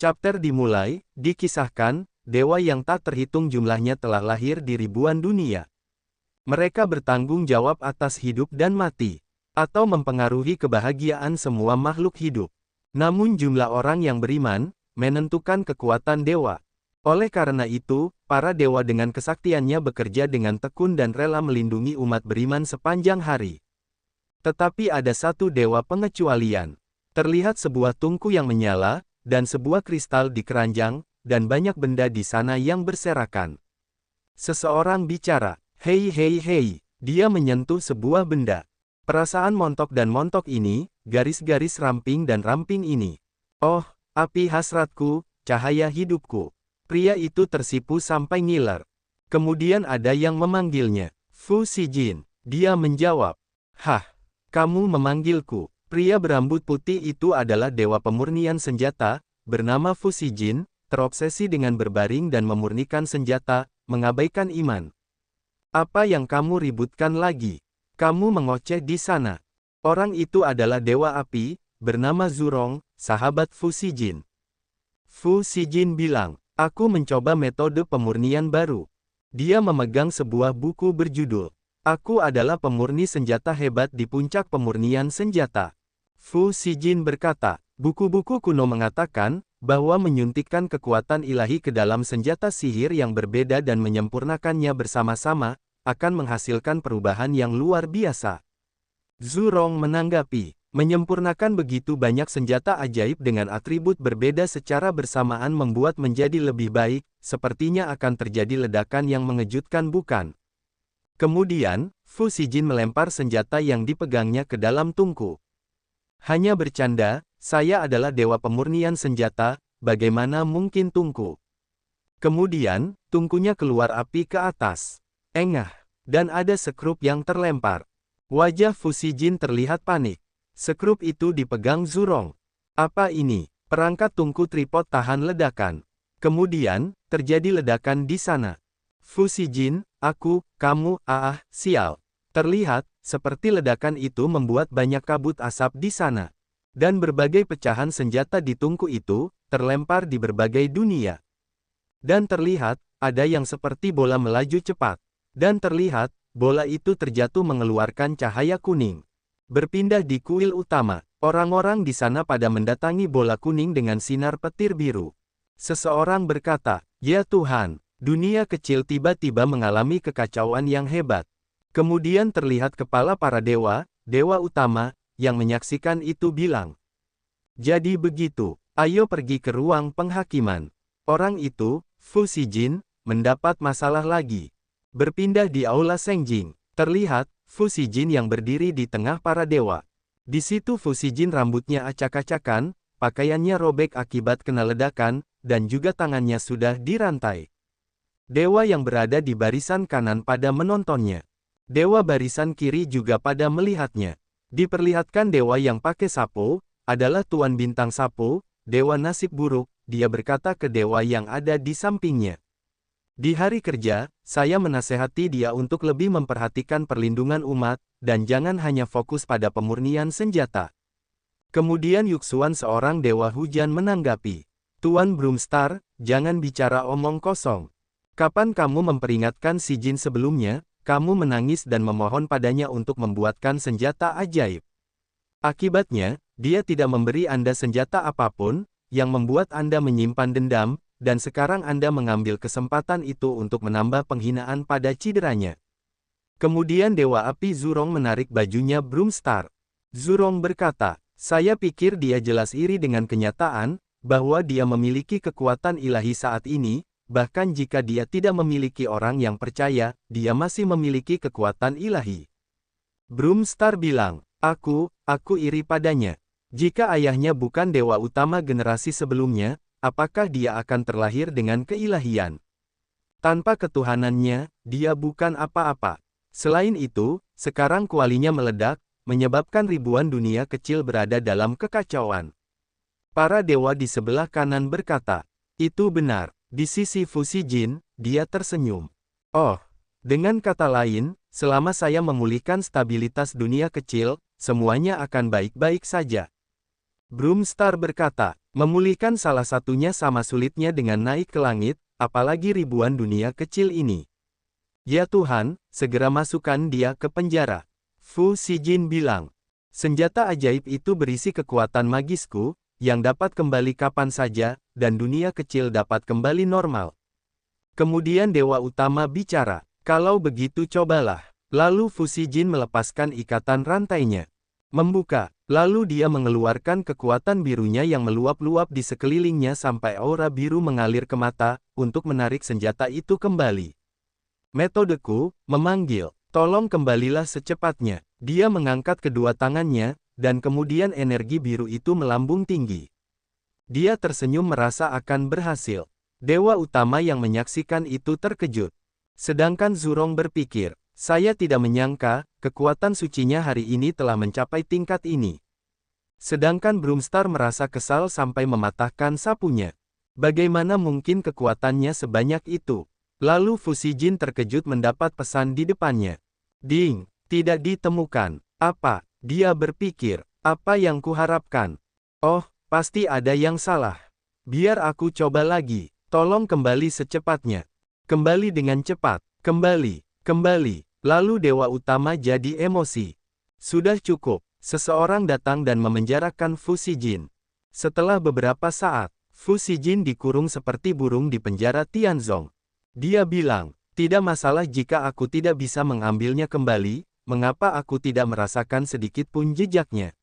Chapter dimulai, dikisahkan, dewa yang tak terhitung jumlahnya telah lahir di ribuan dunia. Mereka bertanggung jawab atas hidup dan mati, atau mempengaruhi kebahagiaan semua makhluk hidup. Namun jumlah orang yang beriman, menentukan kekuatan dewa. Oleh karena itu, para dewa dengan kesaktiannya bekerja dengan tekun dan rela melindungi umat beriman sepanjang hari. Tetapi ada satu dewa pengecualian. Terlihat sebuah tungku yang menyala, dan sebuah kristal di keranjang, dan banyak benda di sana yang berserakan. Seseorang bicara, "Hei hei hei," dia menyentuh sebuah benda. Perasaan montok dan montok ini, garis-garis ramping dan ramping ini. Oh, api hasratku, cahaya hidupku. Pria itu tersipu sampai ngiler. Kemudian ada yang memanggilnya, "Fu Xijin." Dia menjawab, "Hah, kamu memanggilku." Pria berambut putih itu adalah dewa pemurnian senjata, bernama Fu Xijin, terobsesi dengan berbaring dan memurnikan senjata, mengabaikan iman. "Apa yang kamu ributkan lagi? Kamu mengoceh di sana." Orang itu adalah dewa api, bernama Zurong, sahabat Fu Xijin. Fu Xijin bilang, "Aku mencoba metode pemurnian baru." Dia memegang sebuah buku berjudul, "Aku adalah pemurni senjata hebat di puncak pemurnian senjata." Fu Xijin berkata, buku-buku kuno mengatakan, bahwa menyuntikkan kekuatan ilahi ke dalam senjata sihir yang berbeda dan menyempurnakannya bersama-sama, akan menghasilkan perubahan yang luar biasa. Zurong menanggapi, menyempurnakan begitu banyak senjata ajaib dengan atribut berbeda secara bersamaan membuat menjadi lebih baik, sepertinya akan terjadi ledakan yang mengejutkan bukan? Kemudian, Fu Xijin melempar senjata yang dipegangnya ke dalam tungku. "Hanya bercanda, saya adalah dewa pemurnian senjata, bagaimana mungkin tungku?" Kemudian, tungkunya keluar api ke atas. Engah, dan ada sekrup yang terlempar. Wajah Fu Xijin terlihat panik. Sekrup itu dipegang Zurong. "Apa ini?" Perangkat tungku tripod tahan ledakan. Kemudian, terjadi ledakan di sana. Fu Xijin, kamu, sial. Terlihat, seperti ledakan itu membuat banyak kabut asap di sana. Dan berbagai pecahan senjata di tungku itu, terlempar di berbagai dunia. Dan terlihat, ada yang seperti bola melaju cepat. Dan terlihat, bola itu terjatuh mengeluarkan cahaya kuning. Berpindah di kuil utama, orang-orang di sana pada mendatangi bola kuning dengan sinar petir biru. Seseorang berkata, "Ya Tuhan, dunia kecil tiba-tiba mengalami kekacauan yang hebat." Kemudian terlihat kepala para dewa, dewa utama, yang menyaksikan itu bilang, "Jadi begitu, ayo pergi ke ruang penghakiman." Orang itu, Fu Xijin, mendapat masalah lagi. Berpindah di aula Sengjing, terlihat, Fu Xijin yang berdiri di tengah para dewa. Di situ Fu Xijin rambutnya acak-acakan, pakaiannya robek akibat kena ledakan, dan juga tangannya sudah dirantai. Dewa yang berada di barisan kanan pada menontonnya. Dewa barisan kiri juga pada melihatnya. Diperlihatkan dewa yang pakai sapo, adalah Tuan Bintang Sapo, dewa nasib buruk, dia berkata ke dewa yang ada di sampingnya. "Di hari kerja, saya menasehati dia untuk lebih memperhatikan perlindungan umat, dan jangan hanya fokus pada pemurnian senjata." Kemudian Yuxuan seorang dewa hujan menanggapi, "Tuan Broomstar, jangan bicara omong kosong. Kapan kamu memperingatkan si Jin sebelumnya, kamu menangis dan memohon padanya untuk membuatkan senjata ajaib. Akibatnya, dia tidak memberi Anda senjata apapun, yang membuat Anda menyimpan dendam, dan sekarang Anda mengambil kesempatan itu untuk menambah penghinaan pada cideranya." Kemudian Dewa Api Zurong menarik bajunya Broomstar. Zurong berkata, "Saya pikir dia jelas iri dengan kenyataan, bahwa dia memiliki kekuatan ilahi saat ini, bahkan jika dia tidak memiliki orang yang percaya, dia masih memiliki kekuatan ilahi." Broomstar bilang, Aku iri padanya. Jika ayahnya bukan dewa utama generasi sebelumnya, apakah dia akan terlahir dengan keilahian? Tanpa ketuhanannya, dia bukan apa-apa. Selain itu, sekarang kualinya meledak, menyebabkan ribuan dunia kecil berada dalam kekacauan." Para dewa di sebelah kanan berkata, "Itu benar." Di sisi Fu Xijin, dia tersenyum. "Oh, dengan kata lain, selama saya memulihkan stabilitas dunia kecil, semuanya akan baik-baik saja." Broomstar berkata, Memulihkan salah satunya sama sulitnya dengan naik ke langit, apalagi ribuan dunia kecil ini. Ya Tuhan, segera masukkan dia ke penjara. Fu Xijin bilang. Senjata ajaib itu berisi kekuatan magisku, yang dapat kembali kapan saja, dan dunia kecil dapat kembali normal. Kemudian Dewa Utama bicara, kalau begitu cobalah. Lalu Fu Xijin melepaskan ikatan rantainya. Membuka, lalu dia mengeluarkan kekuatan birunya yang meluap-luap di sekelilingnya sampai aura biru mengalir ke mata, untuk menarik senjata itu kembali. Metodeku, memanggil, tolong kembalilah secepatnya. Dia mengangkat kedua tangannya, dan kemudian energi biru itu melambung tinggi. Dia tersenyum merasa akan berhasil. Dewa Utama yang menyaksikan itu terkejut. Sedangkan Zurong berpikir, saya tidak menyangka, kekuatan sucinya hari ini telah mencapai tingkat ini. Sedangkan Broomstar merasa kesal sampai mematahkan sapunya. Bagaimana mungkin kekuatannya sebanyak itu? Lalu Fu Xijin terkejut mendapat pesan di depannya. Ding, tidak ditemukan. Apa? Dia berpikir, apa yang kuharapkan? Oh, pasti ada yang salah. Biar aku coba lagi. Tolong kembali secepatnya. Kembali dengan cepat. Kembali. Kembali. Lalu Dewa Utama jadi emosi. Sudah cukup. Seseorang datang dan memenjarakan Fu Xijin. Setelah beberapa saat, Fu Xijin dikurung seperti burung di penjara Tianzong. Dia bilang, tidak masalah jika aku tidak bisa mengambilnya kembali, mengapa aku tidak merasakan sedikit pun jejaknya?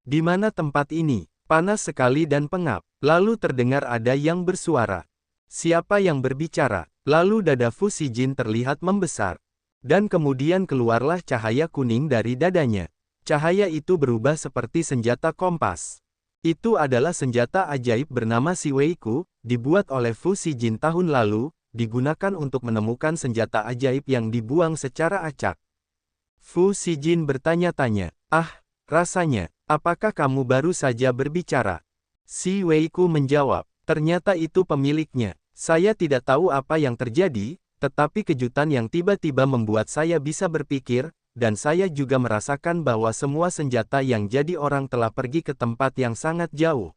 Di mana tempat ini? Panas sekali dan pengap. Lalu terdengar ada yang bersuara. Siapa yang berbicara? Lalu dada Fu Xijin terlihat membesar. Dan kemudian keluarlah cahaya kuning dari dadanya. Cahaya itu berubah seperti senjata kompas. Itu adalah senjata ajaib bernama Siweiku, dibuat oleh Fu Xijin tahun lalu, digunakan untuk menemukan senjata ajaib yang dibuang secara acak. Fu Xijin bertanya-tanya, rasanya, apakah kamu baru saja berbicara? Siweiku menjawab, ternyata itu pemiliknya. Saya tidak tahu apa yang terjadi, tetapi kejutan yang tiba-tiba membuat saya bisa berpikir, dan saya juga merasakan bahwa semua senjata yang jadi orang telah pergi ke tempat yang sangat jauh.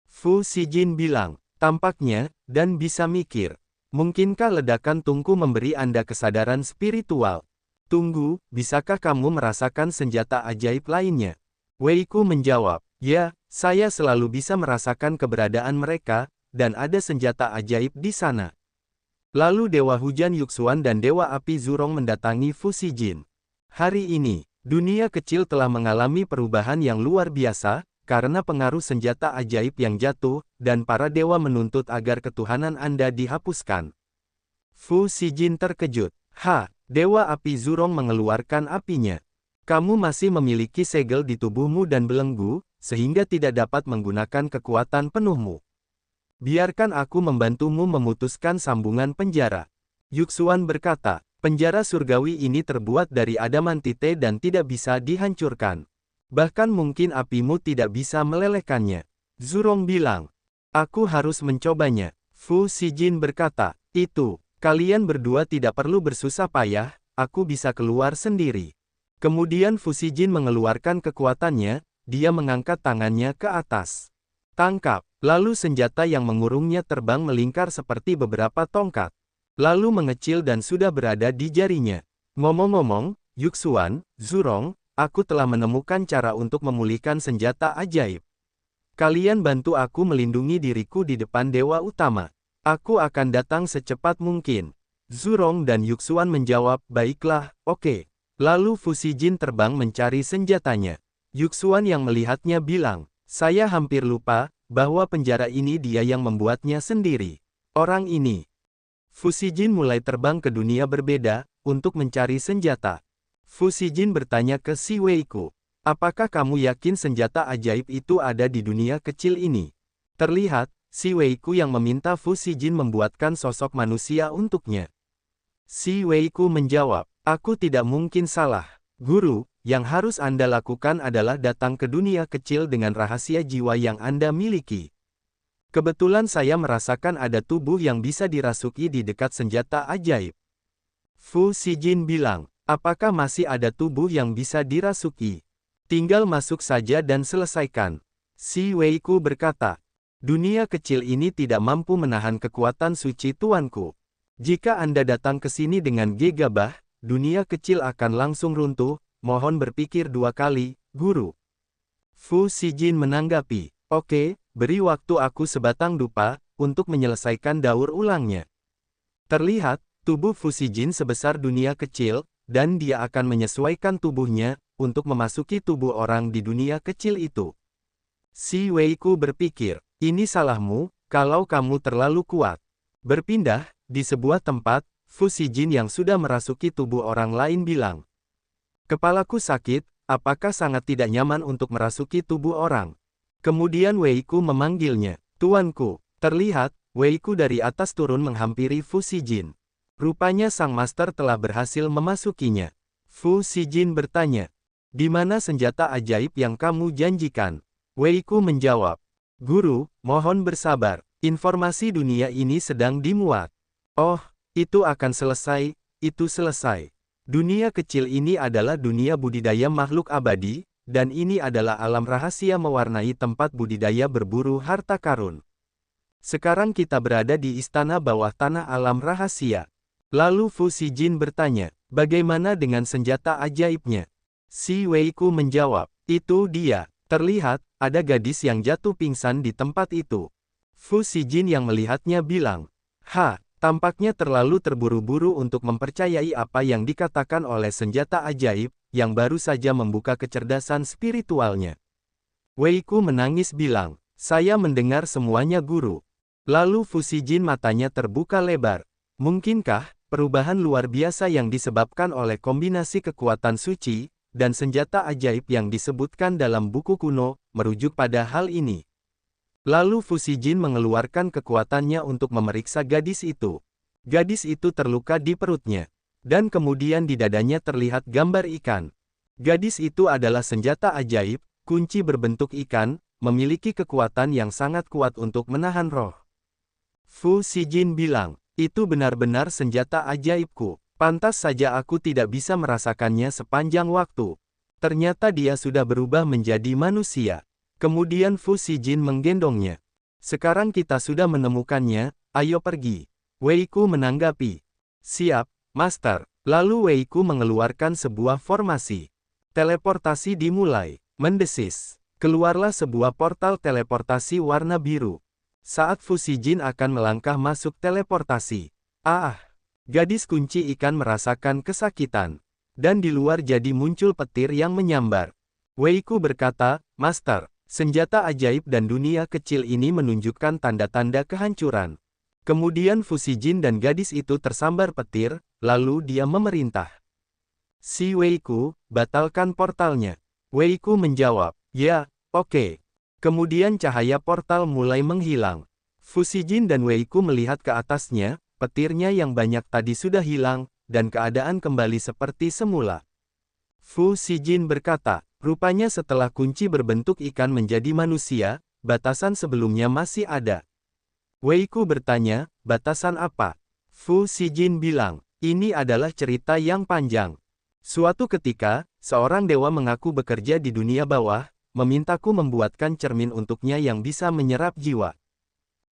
Fu Xijin bilang, tampaknya, dan bisa mikir. Mungkinkah ledakan tungku memberi Anda kesadaran spiritual? Tunggu, bisakah kamu merasakan senjata ajaib lainnya? Weiku menjawab, ya, saya selalu bisa merasakan keberadaan mereka, dan ada senjata ajaib di sana. Lalu Dewa Hujan Yuxuan dan Dewa Api Zurong mendatangi Fu Xijin. Hari ini, dunia kecil telah mengalami perubahan yang luar biasa, karena pengaruh senjata ajaib yang jatuh, dan para dewa menuntut agar ketuhanan Anda dihapuskan. Fu Xijin terkejut. Dewa Api Zurong mengeluarkan apinya. Kamu masih memiliki segel di tubuhmu dan belenggu, sehingga tidak dapat menggunakan kekuatan penuhmu. Biarkan aku membantumu memutuskan sambungan penjara. Yuxuan berkata, penjara surgawi ini terbuat dari adamantite dan tidak bisa dihancurkan. Bahkan mungkin apimu tidak bisa melelehkannya. Zurong bilang, aku harus mencobanya. Fu Xijin berkata, kalian berdua tidak perlu bersusah payah, aku bisa keluar sendiri. Kemudian Fu Xijin mengeluarkan kekuatannya, dia mengangkat tangannya ke atas. Tangkap, lalu senjata yang mengurungnya terbang melingkar seperti beberapa tongkat. Lalu mengecil dan sudah berada di jarinya. Ngomong-ngomong, Yuxuan, Zurong, aku telah menemukan cara untuk memulihkan senjata ajaib. Kalian bantu aku melindungi diriku di depan Dewa Utama. Aku akan datang secepat mungkin. Zurong dan Yuxuan menjawab, baiklah, oke. Lalu Fu Xijin terbang mencari senjatanya. Yuxuan yang melihatnya bilang, saya hampir lupa, bahwa penjara ini dia yang membuatnya sendiri. Orang ini. Fu Xijin mulai terbang ke dunia berbeda, untuk mencari senjata. Fu Xijin bertanya ke Siweiku, apakah kamu yakin senjata ajaib itu ada di dunia kecil ini? Terlihat, Siweiku yang meminta Fu Xijin membuatkan sosok manusia untuknya. Siweiku menjawab, aku tidak mungkin salah. Guru, yang harus Anda lakukan adalah datang ke dunia kecil dengan rahasia jiwa yang Anda miliki. Kebetulan saya merasakan ada tubuh yang bisa dirasuki di dekat senjata ajaib. Fu Xijin bilang, apakah masih ada tubuh yang bisa dirasuki? Tinggal masuk saja dan selesaikan. Siweiku berkata, Dunia kecil ini tidak mampu menahan kekuatan suci tuanku. Jika Anda datang ke sini dengan gegabah, dunia kecil akan langsung runtuh, mohon berpikir 2 kali, Guru. Fu Xijin menanggapi, oke, beri waktu aku sebatang dupa, untuk menyelesaikan daur ulangnya. Terlihat, tubuh Fu Xijin sebesar dunia kecil, dan dia akan menyesuaikan tubuhnya, untuk memasuki tubuh orang di dunia kecil itu. Si Weiku berpikir, ini salahmu, kalau kamu terlalu kuat. Berpindah, di sebuah tempat, Fu Xijin yang sudah merasuki tubuh orang lain bilang, kepalaku sakit, apakah sangat tidak nyaman untuk merasuki tubuh orang? Kemudian Weiku memanggilnya, tuanku. Terlihat, Weiku dari atas turun menghampiri Fu Xijin. Rupanya sang master telah berhasil memasukinya. Fu Xijin bertanya, di mana senjata ajaib yang kamu janjikan? Weiku menjawab, Guru, mohon bersabar, informasi dunia ini sedang dimuat. Oh, itu akan selesai, itu selesai. Dunia kecil ini adalah dunia budidaya makhluk abadi, dan ini adalah alam rahasia mewarnai tempat budidaya berburu harta karun. Sekarang kita berada di istana bawah tanah alam rahasia. Lalu Fu Xijin bertanya, bagaimana dengan senjata ajaibnya? Si Weiku menjawab, itu dia. Terlihat, ada gadis yang jatuh pingsan di tempat itu. Fu Xijin yang melihatnya bilang, tampaknya terlalu terburu-buru untuk mempercayai apa yang dikatakan oleh senjata ajaib, yang baru saja membuka kecerdasan spiritualnya. Weiku menangis bilang, saya mendengar semuanya Guru. Lalu Fu Xijin matanya terbuka lebar. Mungkinkah, perubahan luar biasa yang disebabkan oleh kombinasi kekuatan suci, dan senjata ajaib yang disebutkan dalam buku kuno, merujuk pada hal ini? Lalu Fu Xijin mengeluarkan kekuatannya untuk memeriksa gadis itu. Gadis itu terluka di perutnya. Dan kemudian di dadanya terlihat gambar ikan. Gadis itu adalah senjata ajaib, kunci berbentuk ikan, memiliki kekuatan yang sangat kuat untuk menahan roh. Fu Xijin bilang, itu benar-benar senjata ajaibku. Pantas saja aku tidak bisa merasakannya sepanjang waktu. Ternyata dia sudah berubah menjadi manusia. Kemudian Fu Xijin menggendongnya. Sekarang kita sudah menemukannya, ayo pergi. Weiku menanggapi. Siap, Master. Lalu Weiku mengeluarkan sebuah formasi. Teleportasi dimulai. Mendesis. Keluarlah sebuah portal teleportasi warna biru. Saat Fu Xijin akan melangkah masuk teleportasi. Gadis kunci ikan merasakan kesakitan. Dan di luar jadi muncul petir yang menyambar. Weiku berkata, Master, senjata ajaib dan dunia kecil ini menunjukkan tanda-tanda kehancuran. Kemudian Fu Xijin dan gadis itu tersambar petir, lalu dia memerintah. Si Weiku, batalkan portalnya. Weiku menjawab, ya, oke. Kemudian cahaya portal mulai menghilang. Fu Xijin dan Weiku melihat ke atasnya, petirnya yang banyak tadi sudah hilang, dan keadaan kembali seperti semula. Fu Xijin berkata, rupanya setelah kunci berbentuk ikan menjadi manusia, batasan sebelumnya masih ada. Weiku bertanya, batasan apa? Fu Xijin bilang, ini adalah cerita yang panjang. Suatu ketika, seorang dewa mengaku bekerja di dunia bawah, memintaku membuatkan cermin untuknya yang bisa menyerap jiwa.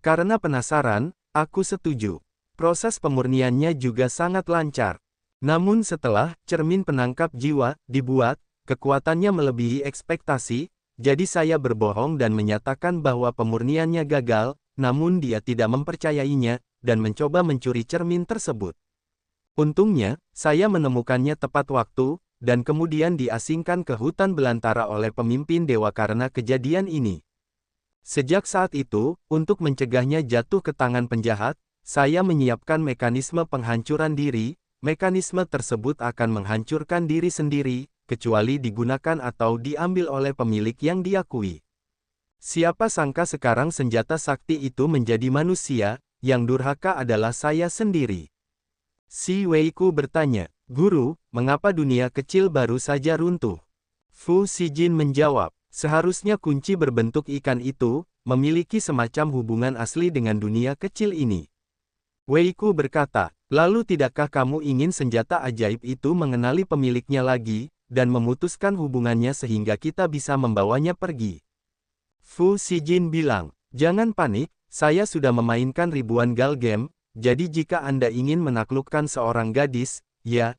Karena penasaran, aku setuju. Proses pemurniannya juga sangat lancar. Namun setelah cermin penangkap jiwa dibuat, kekuatannya melebihi ekspektasi, jadi saya berbohong dan menyatakan bahwa pemurniannya gagal, namun dia tidak mempercayainya, dan mencoba mencuri cermin tersebut. Untungnya, saya menemukannya tepat waktu, dan kemudian diasingkan ke hutan belantara oleh pemimpin dewa karena kejadian ini. Sejak saat itu, untuk mencegahnya jatuh ke tangan penjahat, saya menyiapkan mekanisme penghancuran diri. Mekanisme tersebut akan menghancurkan diri sendiri, kecuali digunakan atau diambil oleh pemilik yang diakui. Siapa sangka sekarang senjata sakti itu menjadi manusia, yang durhaka adalah saya sendiri. Si Weiku bertanya, Guru, mengapa dunia kecil baru saja runtuh? Fu Xijin menjawab, seharusnya kunci berbentuk ikan itu, memiliki semacam hubungan asli dengan dunia kecil ini. Weiku berkata, lalu tidakkah kamu ingin senjata ajaib itu mengenali pemiliknya lagi, dan memutuskan hubungannya sehingga kita bisa membawanya pergi? Fu Xijin bilang, Jangan panik, saya sudah memainkan ribuan gal game, jadi jika Anda ingin menaklukkan seorang gadis, ya,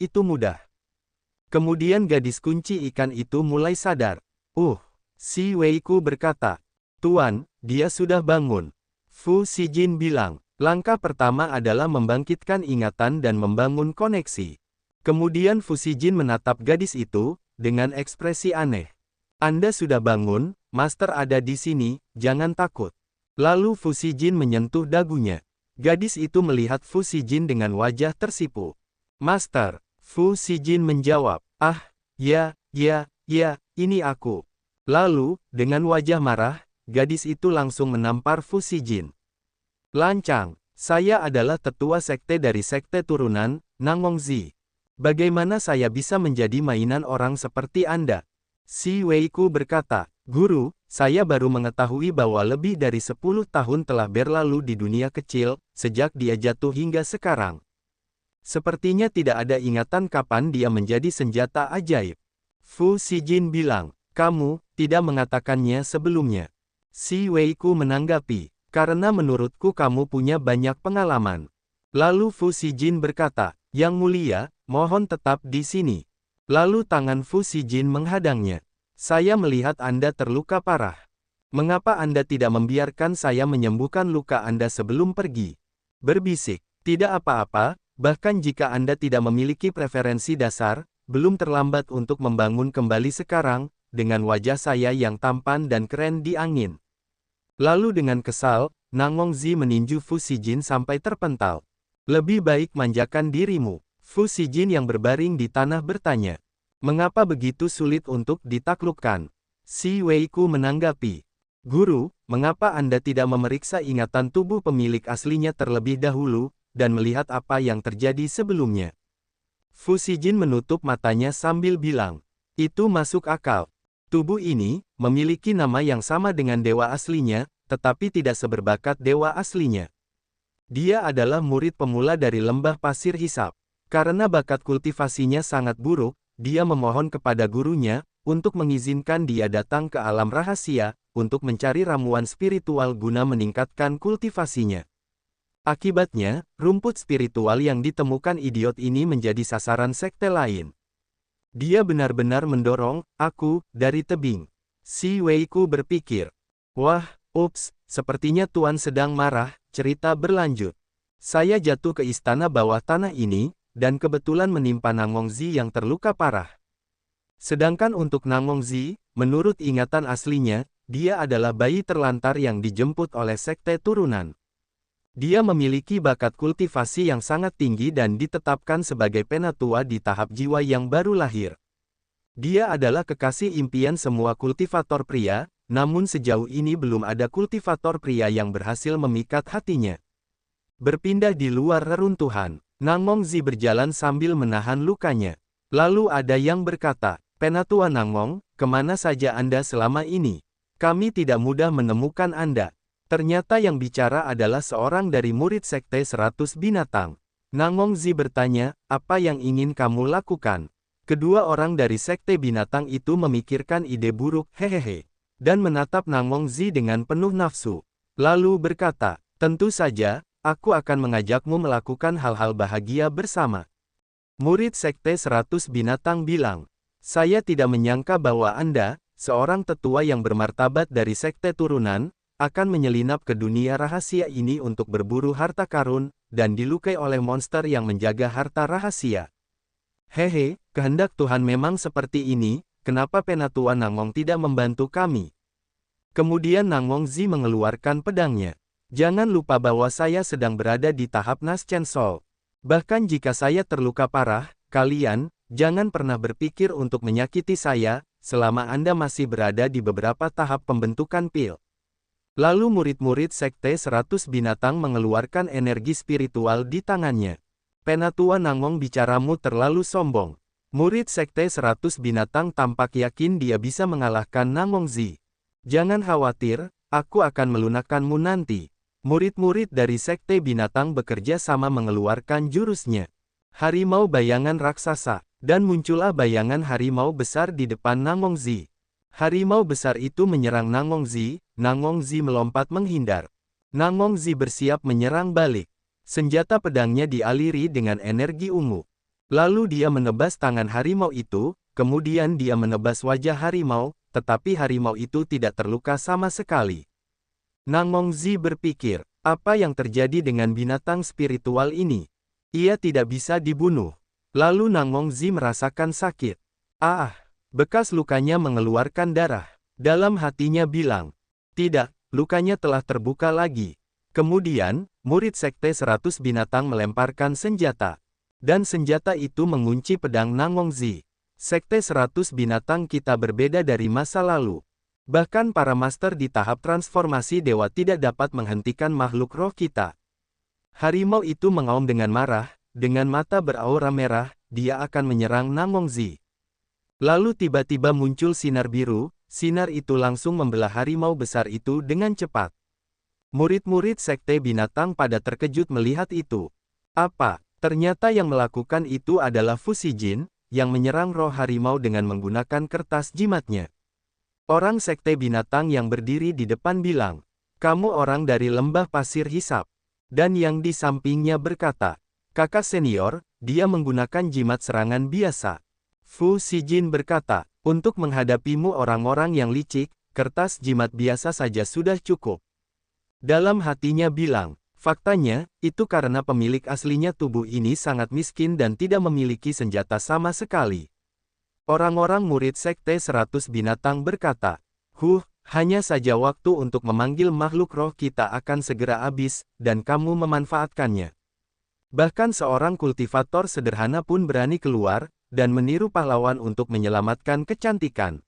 itu mudah. Kemudian gadis kunci ikan itu mulai sadar. Si Weiku berkata, Tuan, dia sudah bangun. Fu Xijin bilang, langkah pertama adalah membangkitkan ingatan dan membangun koneksi. Kemudian Fu Xijin menatap gadis itu, dengan ekspresi aneh. Anda sudah bangun, Master ada di sini, jangan takut. Lalu Fu Xijin menyentuh dagunya. Gadis itu melihat Fu Xijin dengan wajah tersipu. Master, Fu Xijin menjawab, ya, ini aku. Lalu, dengan wajah marah, gadis itu langsung menampar Fu Xijin. Lancang, saya adalah tetua sekte dari sekte turunan, Nangongzi. Bagaimana saya bisa menjadi mainan orang seperti Anda? Si Weiku berkata, Guru, saya baru mengetahui bahwa lebih dari 10 tahun telah berlalu di dunia kecil, sejak dia jatuh hingga sekarang. Sepertinya tidak ada ingatan kapan dia menjadi senjata ajaib. Fu Xijin bilang, kamu tidak mengatakannya sebelumnya. Si Weiku menanggapi, karena menurutku kamu punya banyak pengalaman. Lalu Fu Xijin berkata, Yang mulia, mohon tetap di sini. Lalu tangan Fu Xijin menghadangnya. Saya melihat Anda terluka parah. Mengapa Anda tidak membiarkan saya menyembuhkan luka Anda sebelum pergi? Berbisik, tidak apa-apa. Bahkan jika Anda tidak memiliki preferensi dasar, belum terlambat untuk membangun kembali sekarang, dengan wajah saya yang tampan dan keren di angin. Lalu dengan kesal, Nangongzi meninju Fu Xijin sampai terpental. Lebih baik manjakan dirimu. Fu Xijin yang berbaring di tanah bertanya. Mengapa begitu sulit untuk ditaklukkan? Si Weiku menanggapi. Guru, mengapa Anda tidak memeriksa ingatan tubuh pemilik aslinya terlebih dahulu, dan melihat apa yang terjadi sebelumnya? Fu Xijin menutup matanya sambil bilang, itu masuk akal. Tubuh ini memiliki nama yang sama dengan dewa aslinya, tetapi tidak seberbakat dewa aslinya. Dia adalah murid pemula dari lembah pasir hisap. Karena bakat kultivasinya sangat buruk, dia memohon kepada gurunya, untuk mengizinkan dia datang ke alam rahasia, untuk mencari ramuan spiritual guna meningkatkan kultivasinya. Akibatnya, rumput spiritual yang ditemukan idiot ini menjadi sasaran sekte lain. Dia benar-benar mendorong aku dari tebing. Si Weiku berpikir, wah, sepertinya Tuan sedang marah. Cerita berlanjut. Saya jatuh ke istana bawah tanah ini, dan kebetulan menimpa Nangongzi yang terluka parah. Sedangkan untuk Nangongzi, menurut ingatan aslinya, dia adalah bayi terlantar yang dijemput oleh sekte turunan. Dia memiliki bakat kultivasi yang sangat tinggi dan ditetapkan sebagai penatua di tahap jiwa yang baru lahir. Dia adalah kekasih impian semua kultivator pria, namun sejauh ini belum ada kultivator pria yang berhasil memikat hatinya. Berpindah di luar reruntuhan, Nangongzi berjalan sambil menahan lukanya. Lalu ada yang berkata, Penatua Nangong, kemana saja Anda selama ini? Kami tidak mudah menemukan Anda. Ternyata yang bicara adalah seorang dari murid sekte 100 binatang. Nangongzi bertanya, apa yang ingin kamu lakukan? Kedua orang dari sekte binatang itu memikirkan ide buruk, dan menatap Nangongzi dengan penuh nafsu. Lalu berkata, tentu saja, aku akan mengajakmu melakukan hal-hal bahagia bersama. Murid sekte 100 binatang bilang, saya tidak menyangka bahwa Anda, seorang tetua yang bermartabat dari sekte turunan, akan menyelinap ke dunia rahasia ini untuk berburu harta karun, dan dilukai oleh monster yang menjaga harta rahasia. Kehendak Tuhan memang seperti ini, kenapa Penatua Nangong tidak membantu kami? Kemudian Nangongzi mengeluarkan pedangnya. Jangan lupa bahwa saya sedang berada di tahap Naschen Sol. Bahkan jika saya terluka parah, kalian, jangan pernah berpikir untuk menyakiti saya, selama Anda masih berada di beberapa tahap pembentukan pil. Lalu murid-murid sekte 100 binatang mengeluarkan energi spiritual di tangannya. Penatua Nangong bicaramu terlalu sombong. Murid sekte 100 binatang tampak yakin dia bisa mengalahkan Nangongzi. Jangan khawatir, aku akan melunakkanmu nanti. Murid-murid dari sekte binatang bekerja sama mengeluarkan jurusnya. Harimau bayangan raksasa, dan muncullah bayangan harimau besar di depan Nangongzi. Harimau besar itu menyerang Nangongzi melompat menghindar. Nangongzi bersiap menyerang balik. Senjata pedangnya dialiri dengan energi ungu. Lalu dia menebas tangan harimau itu, kemudian dia menebas wajah harimau, tetapi harimau itu tidak terluka sama sekali. Nangongzi berpikir, apa yang terjadi dengan binatang spiritual ini? Ia tidak bisa dibunuh. Lalu Nangongzi merasakan sakit. Bekas lukanya mengeluarkan darah. Dalam hatinya bilang, tidak, lukanya telah terbuka lagi. Kemudian, murid Sekte 100 Binatang melemparkan senjata. Dan senjata itu mengunci pedang Nangongzi. Sekte 100 Binatang kita berbeda dari masa lalu. Bahkan para master di tahap transformasi dewa tidak dapat menghentikan makhluk roh kita. Harimau itu mengaum dengan marah, dengan mata beraura merah, dia akan menyerang Nangongzi. Lalu tiba-tiba muncul sinar biru, sinar itu langsung membelah harimau besar itu dengan cepat. Murid-murid Sekte Binatang pada terkejut melihat itu. Apa? Ternyata yang melakukan itu adalah Fu Xijin, yang menyerang roh harimau dengan menggunakan kertas jimatnya. Orang Sekte Binatang yang berdiri di depan bilang, kamu orang dari lembah pasir hisap. Dan yang di sampingnya berkata, kakak senior, dia menggunakan jimat serangan biasa. Fu Xijin berkata, untuk menghadapimu orang-orang yang licik, kertas jimat biasa saja sudah cukup. Dalam hatinya bilang, faktanya, itu karena pemilik aslinya tubuh ini sangat miskin dan tidak memiliki senjata sama sekali. Orang-orang murid Sekte 100 Binatang berkata, hanya saja waktu untuk memanggil makhluk roh kita akan segera habis, dan kamu memanfaatkannya. Bahkan seorang kultivator sederhana pun berani keluar, dan meniru pahlawan untuk menyelamatkan kecantikan.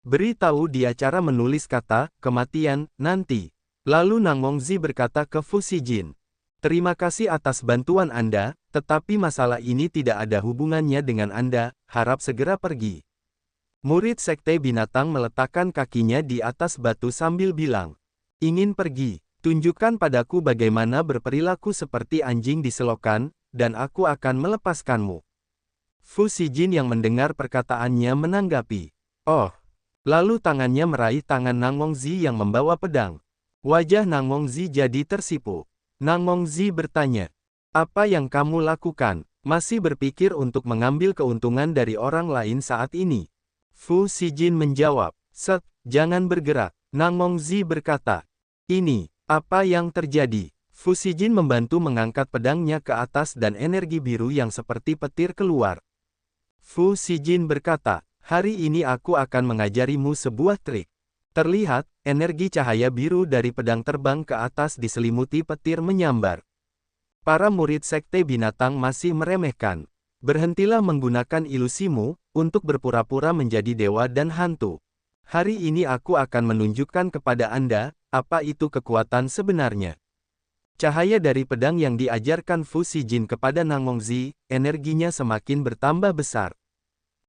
Beritahu dia cara menulis kata, kematian, nanti. Lalu Nangongzi berkata ke Fu Xijin, terima kasih atas bantuan Anda, tetapi masalah ini tidak ada hubungannya dengan Anda, harap segera pergi. Murid Sekte Binatang meletakkan kakinya di atas batu sambil bilang, ingin pergi, tunjukkan padaku bagaimana berperilaku seperti anjing di selokan, dan aku akan melepaskanmu. Fu Xijin yang mendengar perkataannya menanggapi, lalu tangannya meraih tangan Nangongzi yang membawa pedang. Wajah Nangongzi jadi tersipu. Nangongzi bertanya, apa yang kamu lakukan? Masih berpikir untuk mengambil keuntungan dari orang lain saat ini? Fu Xijin menjawab, jangan bergerak. Nangongzi berkata, ini, apa yang terjadi? Fu Xijin membantu mengangkat pedangnya ke atas dan energi biru yang seperti petir keluar. Fu Xijin berkata, hari ini aku akan mengajarimu sebuah trik. Terlihat, energi cahaya biru dari pedang terbang ke atas diselimuti petir menyambar. Para murid Sekte Binatang masih meremehkan. Berhentilah menggunakan ilusimu, untuk berpura-pura menjadi dewa dan hantu. Hari ini aku akan menunjukkan kepada Anda, apa itu kekuatan sebenarnya. Cahaya dari pedang yang diajarkan Fu Xijin kepada Nangongzi, energinya semakin bertambah besar.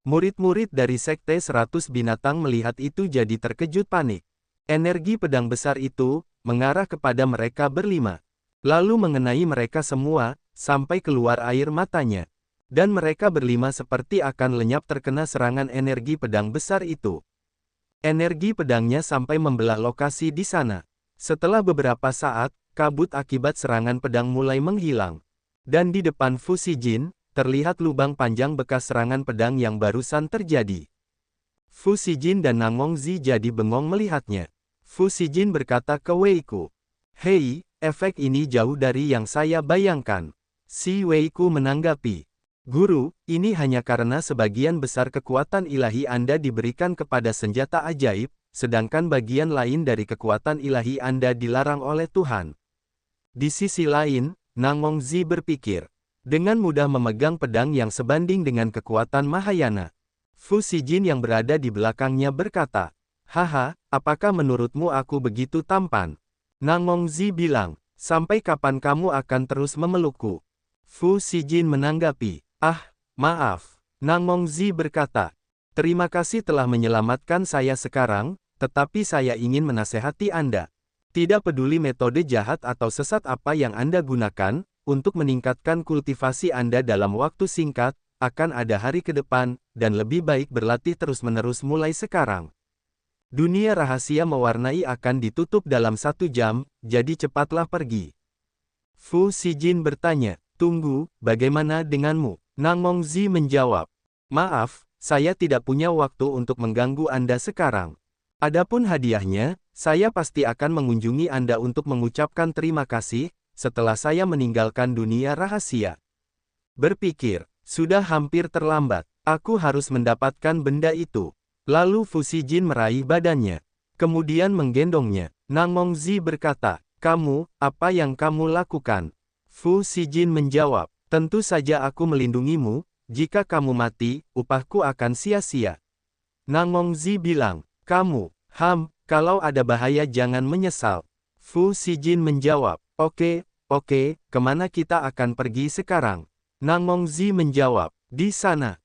Murid-murid dari Sekte 100 Binatang melihat itu jadi terkejut panik. Energi pedang besar itu, mengarah kepada mereka berlima. Lalu mengenai mereka semua, sampai keluar air matanya. Dan mereka berlima seperti akan lenyap terkena serangan energi pedang besar itu. Energi pedangnya sampai membelah lokasi di sana. Setelah beberapa saat, kabut akibat serangan pedang mulai menghilang. Dan di depan Fu Xijin, terlihat lubang panjang bekas serangan pedang yang barusan terjadi. Fu Xijin dan Nangongzi jadi bengong melihatnya. Fu Xijin berkata ke Weiku, hei, efek ini jauh dari yang saya bayangkan. Si Weiku menanggapi, guru, ini hanya karena sebagian besar kekuatan ilahi Anda diberikan kepada senjata ajaib, sedangkan bagian lain dari kekuatan ilahi Anda dilarang oleh Tuhan. Di sisi lain, Nangongzi berpikir, dengan mudah memegang pedang yang sebanding dengan kekuatan Mahayana. Fu Xijin yang berada di belakangnya berkata, haha, apakah menurutmu aku begitu tampan? Nangongzi bilang, sampai kapan kamu akan terus memelukku? Fu Xijin menanggapi, maaf. Nangongzi berkata, terima kasih telah menyelamatkan saya sekarang, tetapi saya ingin menasehati Anda. Tidak peduli metode jahat atau sesat apa yang Anda gunakan, untuk meningkatkan kultivasi Anda dalam waktu singkat, akan ada hari ke depan, dan lebih baik berlatih terus-menerus mulai sekarang. Dunia rahasia mewarnai akan ditutup dalam 1 jam, jadi cepatlah pergi. Fu Xijin bertanya, tunggu, bagaimana denganmu? Nang Mongzi menjawab, maaf, saya tidak punya waktu untuk mengganggu Anda sekarang. Adapun hadiahnya, saya pasti akan mengunjungi Anda untuk mengucapkan terima kasih, setelah saya meninggalkan dunia rahasia. Berpikir, sudah hampir terlambat, aku harus mendapatkan benda itu. Lalu Fu Xijin meraih badannya. Kemudian menggendongnya. Nang Mongzi berkata, kamu, apa yang kamu lakukan? Fu Xijin menjawab, tentu saja aku melindungimu, jika kamu mati, upahku akan sia-sia. Nang Mongzi bilang, kamu, kalau ada bahaya jangan menyesal. Fu Xijin menjawab, oke, kemana kita akan pergi sekarang? Nang Mongzi menjawab, di sana.